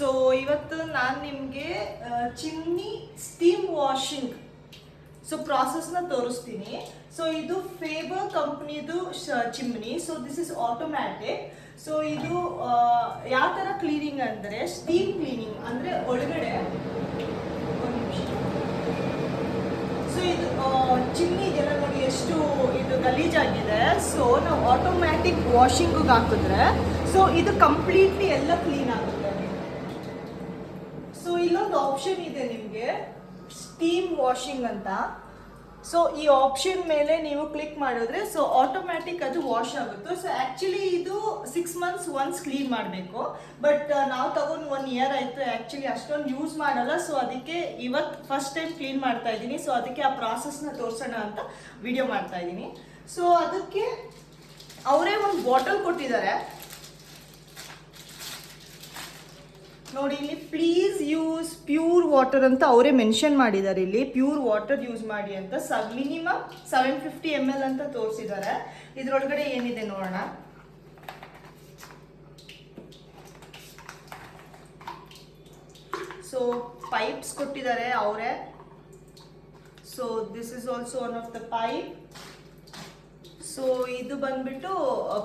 So ಇವತ್ತು ನಾನು ನಿಮಗೆ ಚಿಮ್ನಿ ಸ್ಟೀಮ್ ವಾಷಿಂಗ್ ಸೊ ಪ್ರಾಸೆಸ್ನ ತೋರಿಸ್ತೀನಿ. ಸೊ ಇದು ಫೇಬರ್ ಕಂಪ್ನಿದು chimney. So this is automatic. So ಇದು ಯಾವ ಥರ ಕ್ಲೀನಿಂಗ್ ಅಂದರೆ ಸ್ಟೀಮ್ ಕ್ಲೀನಿಂಗ್ ಅಂದರೆ ಒಳಗಡೆ ಸೊ ಇದು ಚಿಮ್ನಿ ಇದೆಲ್ಲ ನೋಡಿ ಎಷ್ಟು ಇದು ಗಲೀಜಾಗಿದೆ. ಸೊ ನಾವು ಆಟೋಮ್ಯಾಟಿಕ್ ವಾಷಿಂಗಿಗೆ ಹಾಕಿದ್ರೆ ಸೊ ಇದು ಕಂಪ್ಲೀಟ್ಲಿ ಎಲ್ಲ ಕ್ಲೀನ್ ಆಗುತ್ತೆ. ಸೊ ಇಲ್ಲೊಂದು ಆಪ್ಷನ್ ಇದೆ ನಿಮಗೆ ಸ್ಟೀಮ್ ವಾಷಿಂಗ್ ಅಂತ. ಸೊ ಈ ಆಪ್ಷನ್ ಮೇಲೆ ನೀವು ಕ್ಲಿಕ್ ಮಾಡಿದ್ರೆ ಸೊ ಆಟೋಮ್ಯಾಟಿಕ್ ಅದು ವಾಶ್ ಆಗುತ್ತೆ. ಸೊ ಆ್ಯಕ್ಚುಲಿ ಇದು 6 months ಒನ್ಸ್ ಕ್ಲೀನ್ ಮಾಡಬೇಕು. ಬಟ್ ನಾವು ತಗೊಂಡು 1 year ಆಯಿತು. ಆ್ಯಕ್ಚುಲಿ ಅಷ್ಟೊಂದು ಯೂಸ್ ಮಾಡಲ್ಲ. ಸೊ ಅದಕ್ಕೆ ಇವತ್ತು ಫಸ್ಟ್ ಟೈಮ್ ಕ್ಲೀನ್ ಮಾಡ್ತಾ ಇದ್ದೀನಿ. ಸೊ ಅದಕ್ಕೆ ಆ ಪ್ರಾಸೆಸ್ನ ತೋರಿಸೋಣ ಅಂತ ವಿಡಿಯೋ ಮಾಡ್ತಾ ಇದ್ದೀನಿ. ಸೊ ಅದಕ್ಕೆ ಅವರೇ ಒಂದು ಬಾಟಲ್ ಕೊಟ್ಟಿದ್ದಾರೆ ನೋಡಿ. ಇಲ್ಲಿ ಪ್ಲೀಸ್ ಯೂಸ್ ಪ್ಯೂರ್ ವಾಟರ್ ಅಂತ ಅವರೇ ಮೆನ್ಷನ್ ಮಾಡಿದ್ದಾರೆ. ಇಲ್ಲಿ ಪ್ಯೂರ್ ವಾಟರ್ ಯೂಸ್ ಮಾಡಿ ಅಂತ ಮಿನಿಮಮ್ 750 ml ಅಂತ ತೋರಿಸಿದ್ದಾರೆ. ಇದರೊಳಗಡೆ ಏನಿದೆ ನೋಡೋಣ. ಸೊ ಪೈಪ್ಸ್ ಕೊಟ್ಟಿದ್ದಾರೆ ಅವರೇ. So this is also one of the pipe. So ಇದು ಬಂದ್ಬಿಟ್ಟು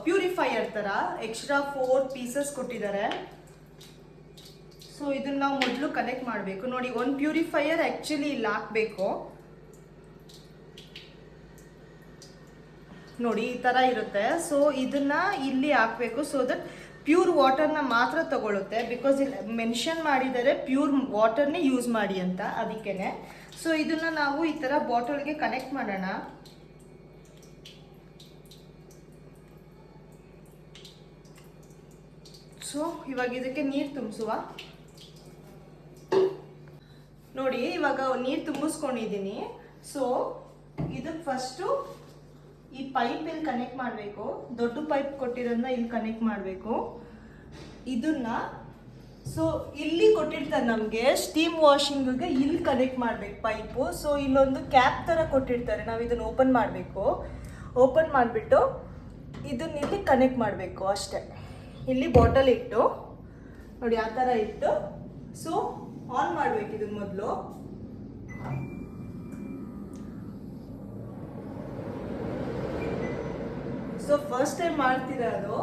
ಪ್ಯೂರಿಫೈಯರ್ ಥರ ಎಕ್ಸ್ಟ್ರಾ 4 pieces ಕೊಟ್ಟಿದ್ದಾರೆ. ಸೊ ಇದನ್ನ ನಾವು ಮೊದಲು ಕನೆಕ್ಟ್ ಮಾಡಬೇಕು ನೋಡಿ. ಒಂದು ಪ್ಯೂರಿಫೈಯರ್ ಆ್ಯಕ್ಚುಲಿ ಇಲ್ಲಿ ಹಾಕಬೇಕು ನೋಡಿ, ಈ ಥರ ಇರುತ್ತೆ. ಸೊ ಇದನ್ನ ಇಲ್ಲಿ ಹಾಕಬೇಕು ಸೊ ದಟ್ ಪ್ಯೂರ್ ವಾಟರ್ನ ಮಾತ್ರ ತಗೊಳುತ್ತೆ. ಬಿಕಾಸ್ ಇಲ್ಲಿ ಮೆನ್ಷನ್ ಮಾಡಿದ್ದಾರೆ ಪ್ಯೂರ್ ವಾಟರ್ನೇ ಯೂಸ್ ಮಾಡಿ ಅಂತ, ಅದಕ್ಕೇನೆ. ಸೊ ಇದನ್ನ ನಾವು ಈ ಥರ ಬಾಟಲ್ಗೆ ಕನೆಕ್ಟ್ ಮಾಡೋಣ. ಸೊ ಇವಾಗ ಇದಕ್ಕೆ ನೀರು ತುಂಬಿಸುವ ನೋಡಿ. ಇವಾಗ ನೀರು ತುಂಬಿಸ್ಕೊಂಡಿದ್ದೀನಿ. ಸೊ ಇದಕ್ಕೆ ಫಸ್ಟು ಈ ಪೈಪ್ ಇಲ್ಲಿ ಕನೆಕ್ಟ್ ಮಾಡಬೇಕು. ದೊಡ್ಡ ಪೈಪ್ ಕೊಟ್ಟಿರೋದನ್ನ ಇಲ್ಲಿ ಕನೆಕ್ಟ್ ಮಾಡಬೇಕು ಇದನ್ನ. ಸೊ ಇಲ್ಲಿ ಕೊಟ್ಟಿರ್ತಾರೆ ನಮಗೆ ಸ್ಟೀಮ್ ವಾಷಿಂಗ್ಗೆ, ಇಲ್ಲಿ ಕನೆಕ್ಟ್ ಮಾಡಬೇಕು ಪೈಪು. ಸೊ ಇಲ್ಲೊಂದು ಕ್ಯಾಪ್ ಥರ ಕೊಟ್ಟಿರ್ತಾರೆ, ನಾವು ಇದನ್ನು ಓಪನ್ ಮಾಡಬೇಕು. ಓಪನ್ ಮಾಡಿಬಿಟ್ಟು ಇದನ್ನ ಇಲ್ಲಿ ಕನೆಕ್ಟ್ ಮಾಡಬೇಕು ಅಷ್ಟೇ. ಇಲ್ಲಿ ಬಾಟಲ್ ಇಟ್ಟು ನೋಡಿ ಆ ಥರ ಇಟ್ಟು ಸೊ ಆನ್ ಮಾಡಬೇಕು ಇದನ್ನ ಮೊದಲು. ಸೊ ಫಸ್ಟ್ ಟೈಮ್ ಮಾಡ್ತಿರೋದು.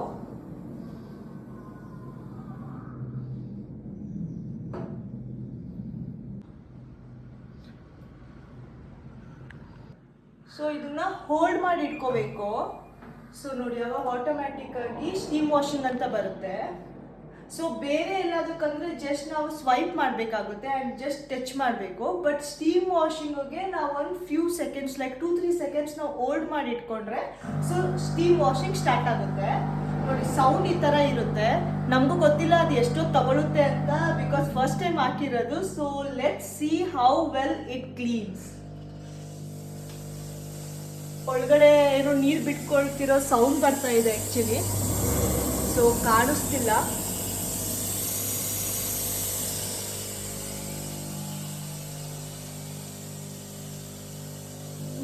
ಸೊ ಇದನ್ನ ಹೋಲ್ಡ್ ಮಾಡಿ ಇಟ್ಕೋಬೇಕು. ಸೊ ನೋಡಿ ಅವಾಗ ಆಟೋಮ್ಯಾಟಿಕ್ ಆಗಿ ಸ್ಟೀಮ್ ವಾಷಿಂಗ್ ಅಂತ ಬರುತ್ತೆ. ಸೊ ಬೇರೆ ಎಲ್ಲದಕ್ಕಂದ್ರೆ ಜಸ್ಟ್ ನಾವು ಸ್ವೈಪ್ ಮಾಡಬೇಕಾಗುತ್ತೆ ಆ್ಯಂಡ್ ಜಸ್ಟ್ ಟಚ್ ಮಾಡಬೇಕು. ಬಟ್ ಸ್ಟೀಮ್ ವಾಷಿಂಗ್ಗೆ ನಾವು ಒಂದು ಫ್ಯೂ ಸೆಕೆಂಡ್ಸ್ ಲೈಕ್ 2-3 seconds ನಾವು ಹೋಲ್ಡ್ ಮಾಡಿ ಇಟ್ಕೊಂಡ್ರೆ ಸೊ ಸ್ಟೀಮ್ ವಾಷಿಂಗ್ ಸ್ಟಾರ್ಟ್ ಆಗುತ್ತೆ. ನೋಡಿ ಸೌಂಡ್ ಈ ಥರ ಇರುತ್ತೆ. ನಮಗೂ ಗೊತ್ತಿಲ್ಲ ಅದು ಎಷ್ಟೊತ್ತು ತಗೊಳುತ್ತೆ ಅಂತ, ಬಿಕಾಸ್ ಫಸ್ಟ್ ಟೈಮ್ ಹಾಕಿರೋದು. So let's see how well it cleanse. ಒಳಗಡೆ ಏನೋ ನೀರು ಬಿಟ್ಕೊಳ್ತಿರೋ ಸೌಂಡ್ ಬರ್ತಾ ಇದೆ ಆ್ಯಕ್ಚುಲಿ. ಸೊ ಕಾಣಿಸ್ತಿಲ್ಲ.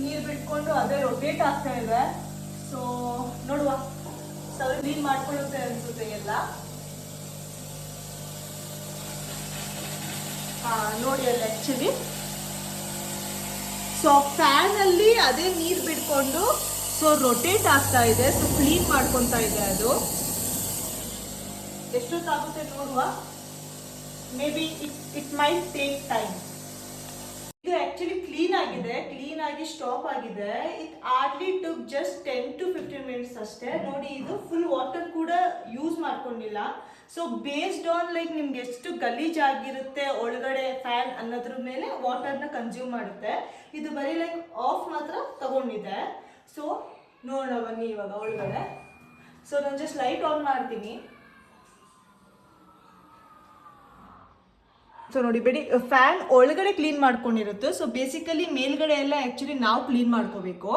ನೀರು ಬಿಟ್ಕೊಂಡು ಅದೇ ರೊಟೇಟ್ ಆಗ್ತಾ ಇದೆ. ಸೊ ನೋಡುವ ಸ್ವಲ್ಪ ಕ್ಲೀನ್ ಮಾಡ್ಕೊಳ್ಳುತ್ತೆ ಅನ್ಸುತ್ತೆ ಎಲ್ಲ. ನೋಡಿ ಅಲ್ಲಿ ಆ್ಯಕ್ಚುಲಿ ಸೊ ಫ್ಯಾನಲ್ಲಿ ಅದೇ ನೀರು ಬಿಟ್ಕೊಂಡು ಸೊ ರೊಟೇಟ್ ಆಗ್ತಾ ಇದೆ. ಸೊ ಕ್ಲೀನ್ ಮಾಡ್ಕೊತಾ ಇದೆ ಅದು. ಎಷ್ಟೊತ್ತಾಗುತ್ತೆ ನೋಡುವ. May be it might take time. ಇದು ಆ್ಯಕ್ಚುಲಿ ಕ್ಲೀನ್ ಆಗಿದೆ, ಕ್ಲೀನ್ ಆಗಿ ಸ್ಟಾಪ್ ಆಗಿದೆ. It hardly took just 10 to 15 minutes ಅಷ್ಟೇ. ನೋಡಿ ಇದು ಫುಲ್ ವಾಟರ್ ಕೂಡ ಯೂಸ್ ಮಾಡ್ಕೊಂಡಿಲ್ಲ. ಸೊ ಬೇಸ್ಡ್ ಆನ್ ಲೈಕ್ ನಿಮ್ಗೆ ಎಷ್ಟು ಗಲೀಜಾಗಿರುತ್ತೆ ಒಳಗಡೆ ಫ್ಯಾನ್ ಅನ್ನೋದ್ರ ಮೇಲೆ ವಾಟರ್ನ ಕನ್ಸ್ಯೂಮ್ ಮಾಡುತ್ತೆ. ಇದು ಬರೀ ಲೈಕ್ ಆಫ್ ಮಾತ್ರ ತಗೊಂಡಿದೆ. ಸೊ ನೋಡೋಣ ಬನ್ನಿ ಇವಾಗ ಒಳಗಡೆ. ಸೊ ನಾನು ಜಸ್ಟ್ ಲೈಟ್ ಆನ್ ಮಾಡ್ತೀನಿ. ಸೊ ನೋಡಿ ಬಿಡಿ, ಫ್ಯಾನ್ ಒಳಗಡೆ ಕ್ಲೀನ್ ಮಾಡ್ಕೊಂಡಿರುತ್ತೆ. ಸೊ ಬೇಸಿಕಲಿ ಮೇಲ್ಗಡೆ ಎಲ್ಲ ಆ್ಯಕ್ಚುಲಿ ನಾವು ಕ್ಲೀನ್ ಮಾಡ್ಕೋಬೇಕು.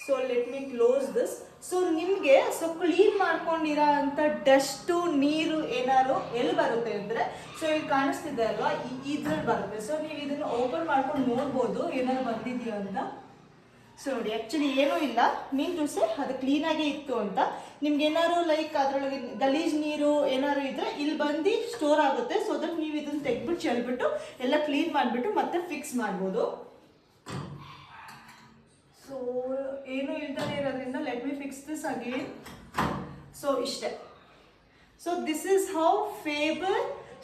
So let me close this. So ನಿಮಗೆ ಸೊ ಕ್ಲೀನ್ ಮಾಡ್ಕೊಂಡಿರೋ ಅಂಥ ಡಸ್ಟು ನೀರು ಏನಾದ್ರು ಎಲ್ಲಿ ಬರುತ್ತೆ ಅಂದರೆ ಸೊ ಇಲ್ಲಿ ಕಾಣಿಸ್ತಿದೆ ಅಲ್ವಾ, ಇದ್ರಲ್ಲಿ ಬರುತ್ತೆ. ಸೊ ನೀವು ಇದನ್ನು ಓಪನ್ ಮಾಡ್ಕೊಂಡು ನೋಡ್ಬೋದು ಏನಾದ್ರು ಬಂದಿದೆಯೋ ಅಂತ. ಸೊ ನೋಡಿ ಆ್ಯಕ್ಚುಲಿ ಏನೂ ಇಲ್ಲ, ಮೀನು ದೋಸೆ ಅದು ಕ್ಲೀನಾಗೇ ಇತ್ತು ಅಂತ. ನಿಮ್ಗೆ ಏನಾದ್ರು ಲೈಕ್ ಅದರೊಳಗೆ ಗಲೀಜು ನೀರು ಏನಾದ್ರು ಇದ್ದರೆ ಇಲ್ಲಿ ಬಂದು ಸ್ಟೋರ್ ಆಗುತ್ತೆ. ಸೊ ದಟ್ ನೀವು ಇದನ್ನು ತೆಗೆದ್ಬಿಟ್ಟು ಚೆಲ್ಬಿಟ್ಟು ಎಲ್ಲ ಕ್ಲೀನ್ ಮಾಡಿಬಿಟ್ಟು ಮತ್ತೆ ಫಿಕ್ಸ್ ಮಾಡ್ಬೋದು. ಸೊ ಏನೂ ಇಲ್ದೇ ಇರೋದ್ರಿಂದ let me fix this again. So ಇಷ್ಟೇ. So this is how Faber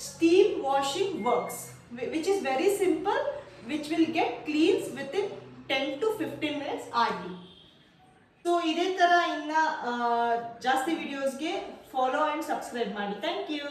steam washing works, which is very simple, which will get cleans within 10 to 15 minutes hardly. So ಇದೇ ತರ ಇನ್ನ ಜಾಸ್ತಿ ವಿಡಿಯೋಸ್ಗೆ ಫಾಲೋ ಅಂಡ್ ಸಬ್ಸ್ಕ್ರೈಬ್ ಮಾಡಿ. Thank you.